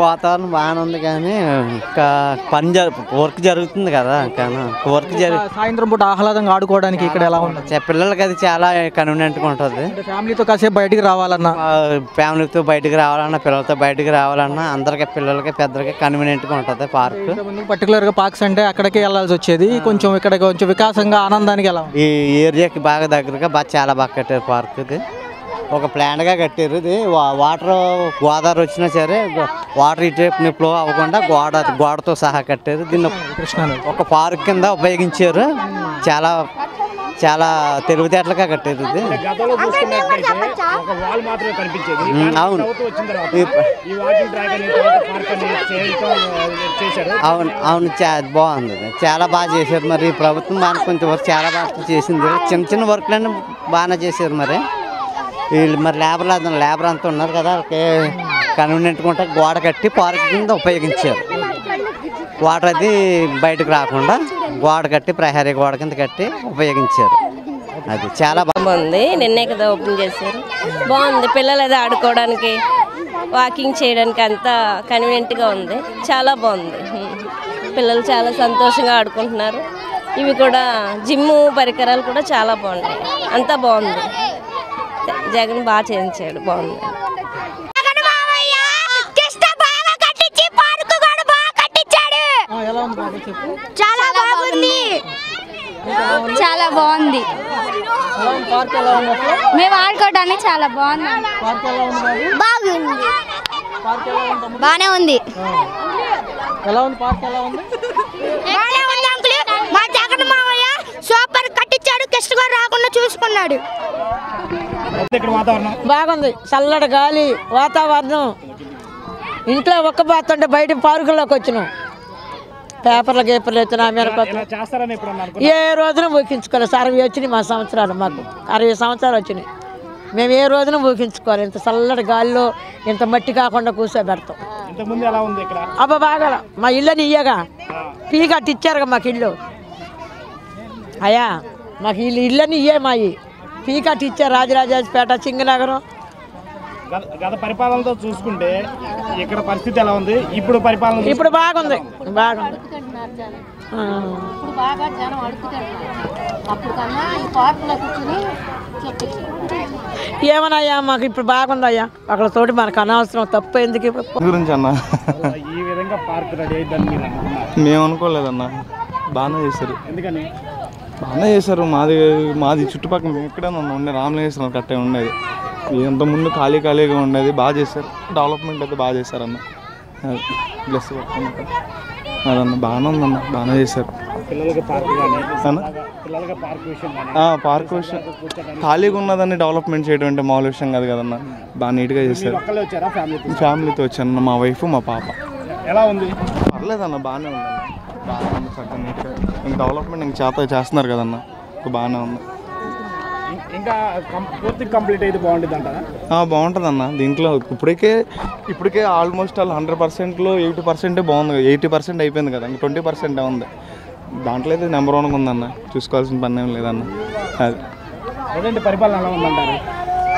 వాతావరణం బాగానే ఉంది కానీ ఇంకా వర్క్ జరుగుతుంది కదా. వర్క్ సాయంత్రం పూట ఆహ్లాదంగా ఆడుకోవడానికి ఇక్కడ ఎలా ఉంటుంది? పిల్లలకి అది చాలా కన్వీనియంట్గా ఉంటుంది. ఫ్యామిలీతో కాసేపు బయటికి రావాలన్నా, ఫ్యామిలీతో బయటికి రావాలన్నా, పిల్లలతో బయటికి రావాలన్నా అందరికీ, పిల్లలకి పెద్దలకి కన్వీనియంట్గా ఉంటుంది పార్క్. పర్టికులర్గా పార్క్స్ అంటే అక్కడికి వెళ్ళాల్సి వచ్చేది, కొంచెం ఇక్కడ కొంచెం వికాసంగా ఆనందానికి ఎలా ఈ ఏరియాకి బాగా దగ్గరగా చాలా బాగా కట్టారు పార్క్. ఇది ఒక ప్లాన్గా కట్టారు. ఇది వాటర్ గోదావరి వచ్చినా సరే వాటర్ ఇటువైపు ఫ్లో అవ్వకుండా గోడతో సహా కట్టారు. దీన్ని ఒక పార్క్ కింద ఉపయోగించారు. చాలా చాలా తెలివితేటలుగా కట్టారు. ఇది అవును అవును అవును బాగుంది. చాలా బాగా చేశారు. మరి ప్రభుత్వం బాగా కొంచెం వర్క్ చాలా బాగా చేసింది. చిన్న చిన్న వర్క్లన్నీ బాగానే చేశారు. మరి వీళ్ళు మరి లేబర్ అంతా ఉన్నారు కదా, కన్వీనియంట్గా ఉంటే గోడ కట్టి పార్క్ కింద ఉపయోగించారు. వాటర్ అది బయటకు రాకుండా గోడ కట్టి ప్రహరీ గోడ కింద కట్టి ఉపయోగించారు. అది చాలా బాగుంది. నిన్నే కదా ఓపెన్ చేశారు. బాగుంది. పిల్లలు అది ఆడుకోవడానికి, వాకింగ్ చేయడానికి అంతా కన్వీనియంట్గా ఉంది. చాలా బాగుంది. పిల్లలు చాలా సంతోషంగా ఆడుకుంటున్నారు. ఇవి కూడా జిమ్ పరికరాలు కూడా చాలా బాగున్నాయి. అంతా బాగుంది. జగన్ బాగా చేయించాడు. బాగుంది. చాలా బాగుంది. చాలా బాగుంది. మేము ఆడుకోవడానికి చాలా బాగుంది. బాగుంది. బాగానే ఉంది. మా జగన్ మావయ్య సూపర్ కట్టించాడు. గెస్ట్ కూడా రాకుండా చూసుకున్నాడు. బాగుంది. చల్లటి గాలి, వాతావరణం. ఇంట్లో ఒక్క పోతుంటే బయట పార్కుల్లోకి వచ్చినాం. పేపర్లు గీపర్లు వచ్చినా ఏ రోజున ఊహించుకోలేదు సార్. అవి వచ్చినాయి మా సంవత్సరాలు, మాకు 60 సంవత్సరాలు వచ్చినాయి. మేము ఏ రోజున ఊహించుకోవాలి. ఇంత చల్లటి గాలిలో ఇంత మట్టి కాకుండా కూర్చోబెడతాం. అబ్బా బాగా మా ఇల్లుని ఇయ్యగా పీక ఇచ్చారుగా మాకు ఇల్లు. అయ్యా మాకు ఇల్లుని ఇయ్యే మాయి పీకట్ ఇచ్చారు. రాజరాజపేట, సింగనగరం. గత పరిపాలనతో చూసుకుంటే ఇక్కడ పరిస్థితి ఎలా ఉంది? ఇప్పుడు పరిపాలన ఇప్పుడు బాగుంది. బాగుంది. ఏమన్నాయ్యా మాకు ఇప్పుడు బాగుందయ్యా. ఒకళ్ళతోటి మనకు అనవసరం. తప్పు ఎందుకు గురించి అన్న ఈ విధంగా పార్క్ రెడీ అయ్యిందని మేము అనుకోలేదన్న. బాగానే చేశారు. ఎందుకని బాగానే చేశారు. మాది చుట్టుపక్కల మేము ఎక్కడైనా ఉండే రామలింగేశ్వరం కట్టే ఉండేది. ఇంతకుముందు ఖాళీగా ఉండేది. బాగా చేశారు. డెవలప్మెంట్ అయితే బాగా చేశారన్న. ప్లస్ అదన్న బాగానే ఉందన్న. బాగానే చేశారు. పార్క్ విషయం ఖాళీగా ఉన్నదాన్ని డెవలప్మెంట్ చేయడం అంటే మామూలు విషయం కాదు కదన్న. బాగా నీట్గా చేశారు. ఫ్యామిలీతో వచ్చాను. మా వైఫ్, మా పాప. ఎలా ఉంది? పర్లేదన్న. బాగానే ఉందన్న. బాగానే ఉంది. చక్కగా నీట్గా ఇంక డెవలప్మెంట్ ఇంక చేస్తున్నారు కదన్న. బాగానే ఉంది. ఇంకా పూర్తి కంప్లీట్ అయితే బాగుంటుంది అంటారా? బాగుంటుంది అన్న. దీంట్లో ఇప్పటికే ఆల్మోస్ట్ 100%లో 80% బాగుంది. 80% అయిపోయింది కదా. ఇంకా 20% ఉంది. దాంట్లో అయితే నెంబర్ 1 ఉందన్న. చూసుకోవాల్సిన పని ఏం లేదన్న. అది పరిపాలన ఎలా ఉందంటారు?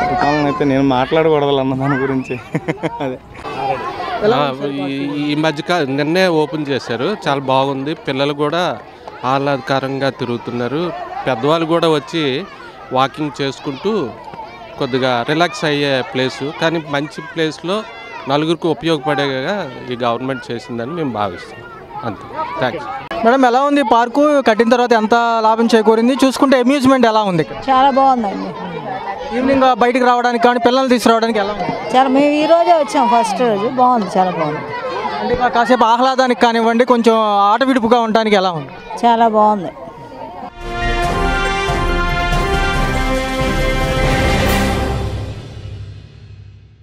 పరిపాలన అయితే నేను మాట్లాడకూడదు అన్న దాని గురించి. అదే ఈ మధ్య నిన్నే ఓపెన్ చేశారు. చాలా బాగుంది. పిల్లలు కూడా ఆహ్లాదకరంగా తిరుగుతున్నారు. పెద్దవాళ్ళు కూడా వచ్చి వాకింగ్ చేసుకుంటూ కొద్దిగా రిలాక్స్ అయ్యే ప్లేసు. కానీ మంచి ప్లేస్లో నలుగురికి ఉపయోగపడేగా ఈ గవర్నమెంట్ చేసిందని మేము భావిస్తాం. అంతే. Thanks madam. ఎలా ఉంది పార్కు? కట్టిన తర్వాత ఎంత లాభం చేకూరింది? చూసుకుంటే అమ్యూజ్మెంట్ ఎలా ఉంది? చాలా బాగుందండి. ఈవినింగ్ బయటికి రావడానికి కానీ పిల్లల్ని తీసుకురావడానికి ఎలా ఉంది? చాలా మేము ఈ రోజే వచ్చాం. ఫస్ట్ రోజు బాగుంది. చాలా బాగుంది. అంటే కాసేపు ఆహ్లాదానికి కానివ్వండి, కొంచెం ఆట విడుపుగా ఉండడానికి ఎలా ఉంది? చాలా బాగుంది.